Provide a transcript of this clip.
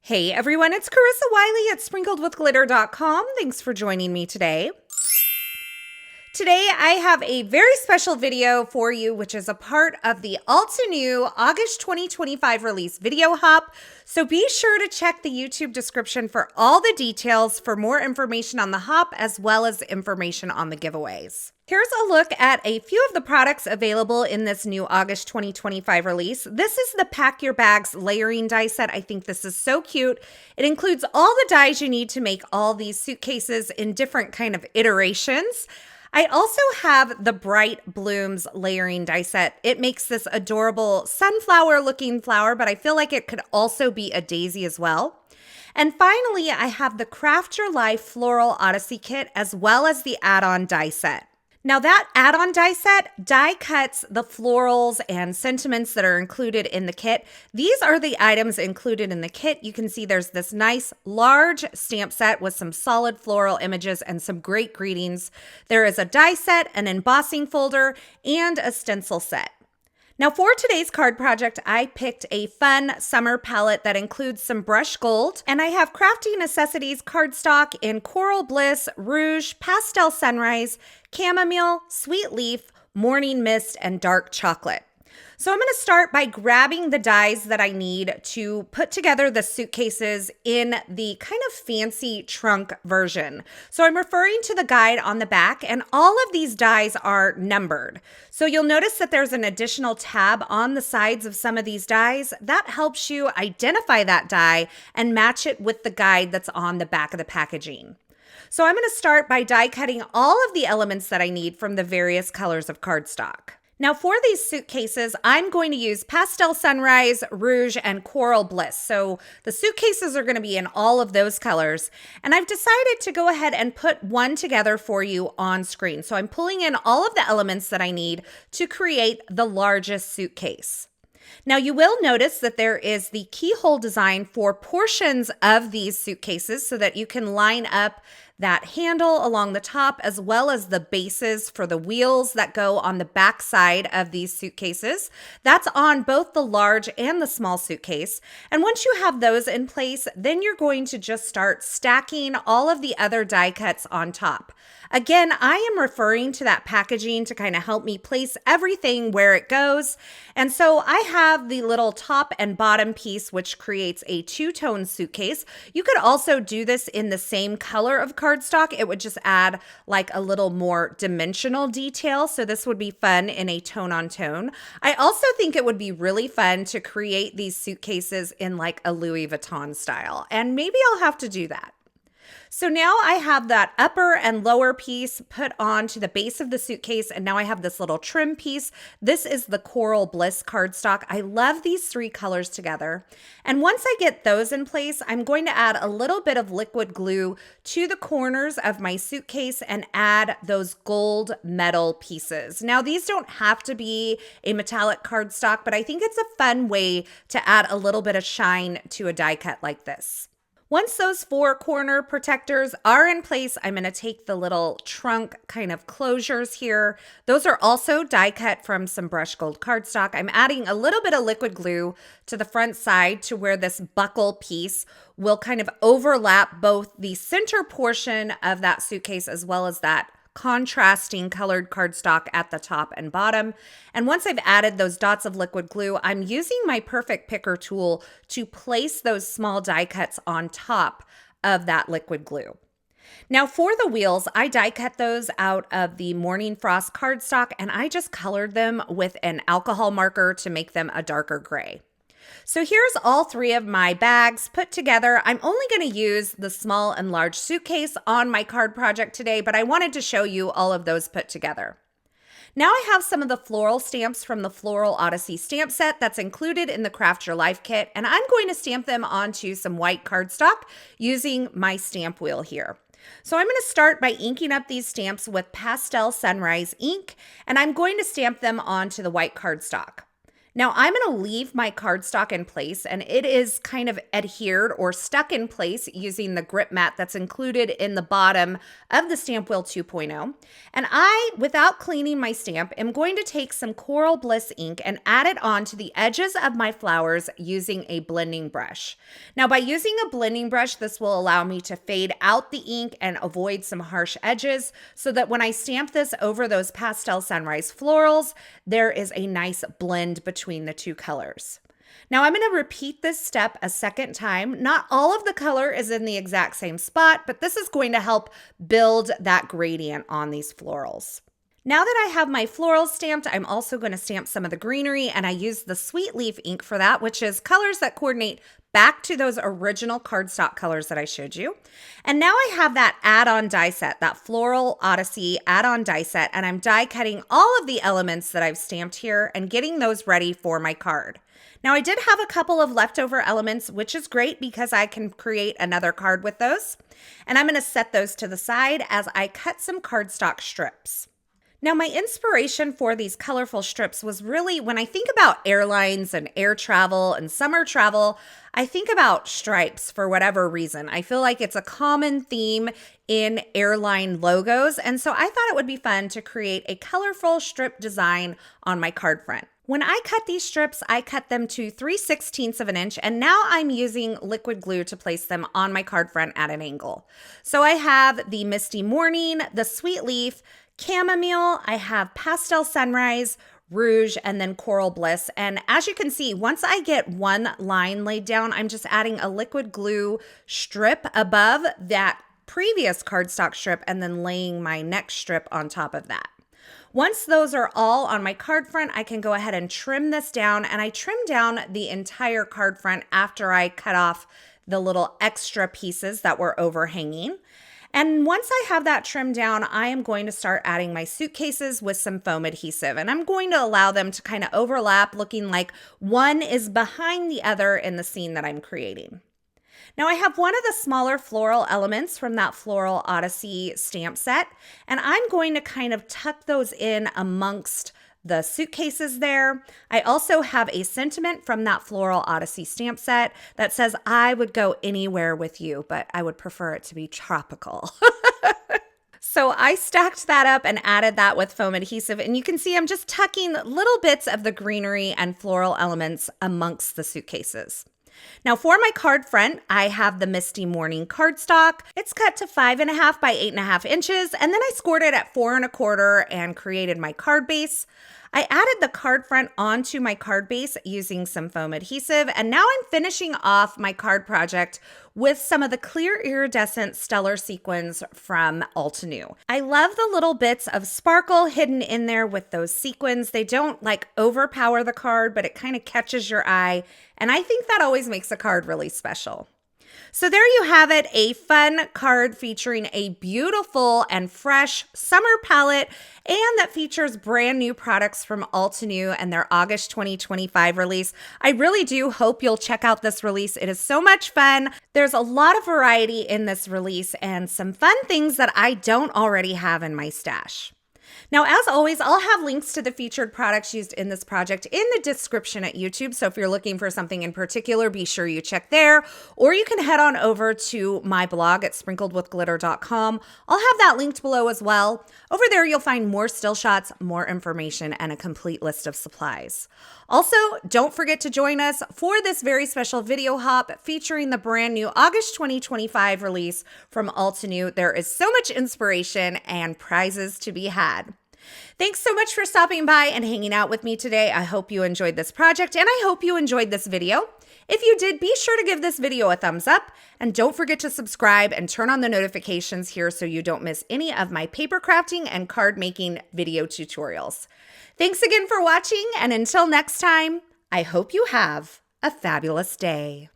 Hey everyone, it's Carissa Wiley at sprinkledwithglitter.com. Thanks for joining me today. Today I have a very special video for you, which is a part of the Altenew August 2025 release Video Hop. So be sure to check the YouTube description for all the details for more information on the hop as well as information on the giveaways. Here's a look at a few of the products available in this new August 2025 release. This is the Pack Your Bags layering die set. I think this is so cute. It includes all the dies you need to make all these suitcases in different kind of iterations. I also have the Bright Blooms layering die set. It makes this adorable sunflower looking flower, but I feel like it could also be a daisy as well. And finally, I have the Craft Your Life Floral Odyssey kit as well as the add-on die set. Now that add-on die set die cuts the florals and sentiments that are included in the kit. These are the items included in the kit. You can see there's this nice large stamp set with some solid floral images and some great greetings. There is a die set, an embossing folder, and a stencil set. Now for today's card project, I picked a fun summer palette that includes some brushed gold, and I have Crafting Necessities cardstock in Coral Bliss, Rouge, Pastel Sunrise, Chamomile, Sweet Leaf, Morning Mist, and Dark Chocolate. So I'm going to start by grabbing the dies that I need to put together the suitcases in the kind of fancy trunk version. So I'm referring to the guide on the back, and all of these dies are numbered. So you'll notice that there's an additional tab on the sides of some of these dies. That helps you identify that die and match it with the guide that's on the back of the packaging. So I'm going to start by die cutting all of the elements that I need from the various colors of cardstock. Now for these suitcases, I'm going to use Pastel Sunrise, Rouge, and Coral Bliss. So the suitcases are going to be in all of those colors. And I've decided to go ahead and put one together for you on screen. So I'm pulling in all of the elements that I need to create the largest suitcase. Now you will notice that there is the keyhole design for portions of these suitcases so that you can line up that handle along the top as well as the bases for the wheels that go on the back side of these suitcases. That's on both the large and the small suitcase. And once you have those in place, then you're going to just start stacking all of the other die cuts on top. Again, I am referring to that packaging to kind of help me place everything where it goes. And so I have the little top and bottom piece, which creates a two-tone suitcase. You could also do this in the same color of cardstock. It would just add like a little more dimensional detail. So this would be fun in a tone on tone. I also think it would be really fun to create these suitcases in like a Louis Vuitton style. And maybe I'll have to do that. So now I have that upper and lower piece put onto the base of the suitcase, and now I have this little trim piece. This is the Coral Bliss cardstock. I love these three colors together. And once I get those in place, I'm going to add a little bit of liquid glue to the corners of my suitcase and add those gold metal pieces. Now these don't have to be a metallic cardstock, but I think it's a fun way to add a little bit of shine to a die cut like this. Once those four corner protectors are in place, I'm going to take the little trunk kind of closures here. Those are also die cut from some brushed gold cardstock. I'm adding a little bit of liquid glue to the front side to where this buckle piece will kind of overlap both the center portion of that suitcase as well as that contrasting colored cardstock at the top and bottom. And once I've added those dots of liquid glue, I'm using my Perfect Picker tool to place those small die cuts on top of that liquid glue. Now for the wheels, I die cut those out of the Morning Frost cardstock, and I just colored them with an alcohol marker to make them a darker gray. So here's all three of my bags put together. I'm only going to use the small and large suitcase on my card project today, but I wanted to show you all of those put together. Now I have some of the floral stamps from the Floral Odyssey stamp set that's included in the Craft Your Life kit, and I'm going to stamp them onto some white cardstock using my stamp wheel here. So I'm going to start by inking up these stamps with Pastel Sunrise ink, and I'm going to stamp them onto the white cardstock. Now I'm going to leave my cardstock in place, and it is kind of adhered or stuck in place using the grip mat that's included in the bottom of the Stamp Wheel 2.0. And I, without cleaning my stamp, am going to take some Coral Bliss ink and add it on to the edges of my flowers using a blending brush. Now by using a blending brush, this will allow me to fade out the ink and avoid some harsh edges so that when I stamp this over those pastel sunrise florals, there is a nice blend between the two colors. Now I'm going to repeat this step a second time. Not all of the color is in the exact same spot, but this is going to help build that gradient on these florals. Now that I have my florals stamped, I'm also going to stamp some of the greenery, and I use the Sweet Leaf ink for that, which is colors that coordinate back to those original cardstock colors that I showed you. And now I have that add-on die set, that Floral Odyssey add-on die set, and I'm die cutting all of the elements that I've stamped here and getting those ready for my card. Now I did have a couple of leftover elements, which is great because I can create another card with those. And I'm going to set those to the side as I cut some cardstock strips. Now, my inspiration for these colorful strips was really when I think about airlines and air travel and summer travel, I think about stripes for whatever reason. I feel like it's a common theme in airline logos, and so I thought it would be fun to create a colorful strip design on my card front. When I cut these strips, I cut them to 3/16 of an inch, and now I'm using liquid glue to place them on my card front at an angle. So I have the Misty Morning, the Sweet Leaf, Chamomile, I have Pastel Sunrise, Rouge, and then Coral Bliss. And as you can see, once I get one line laid down, I'm just adding a liquid glue strip above that previous cardstock strip and then laying my next strip on top of that. Once those are all on my card front, I can go ahead and trim this down, and I trim down the entire card front after I cut off the little extra pieces that were overhanging. And once I have that trimmed down, I am going to start adding my suitcases with some foam adhesive, and I'm going to allow them to kind of overlap, looking like one is behind the other in the scene that I'm creating. Now I have one of the smaller floral elements from that Floral Odyssey stamp set, and I'm going to kind of tuck those in amongst the suitcases there. I also have a sentiment from that Floral Odyssey stamp set that says, "I would go anywhere with you, but I would prefer it to be tropical." So I stacked that up and added that with foam adhesive, and you can see I'm just tucking little bits of the greenery and floral elements amongst the suitcases. Now for my card front, I have the Misty Morning cardstock. It's cut to 5.5 by 8.5 inches, and then I scored it at 4 1/4 and created my card base. I added the card front onto my card base using some foam adhesive, and now I'm finishing off my card project with some of the clear iridescent stellar sequins from Altenew. I love the little bits of sparkle hidden in there with those sequins. They don't like overpower the card, but it kind of catches your eye, and I think that always makes a card really special. So there you have it, a fun card featuring a beautiful and fresh summer palette, and that features brand new products from Altenew and their August 2025 release. I really do hope you'll check out this release. It is so much fun. There's a lot of variety in this release and some fun things that I don't already have in my stash. Now, as always, I'll have links to the featured products used in this project in the description at YouTube. So if you're looking for something in particular, be sure you check there, or you can head on over to my blog at sprinkledwithglitter.com. I'll have that linked below as well. Over there, you'll find more still shots, more information, and a complete list of supplies. Also, don't forget to join us for this very special video hop featuring the brand new August 2025 release from Altenew. There is so much inspiration and prizes to be had. Thanks so much for stopping by and hanging out with me today. I hope you enjoyed this project, and I hope you enjoyed this video. If you did, be sure to give this video a thumbs up, and don't forget to subscribe and turn on the notifications here so you don't miss any of my paper crafting and card making video tutorials. Thanks again for watching, and until next time, I hope you have a fabulous day.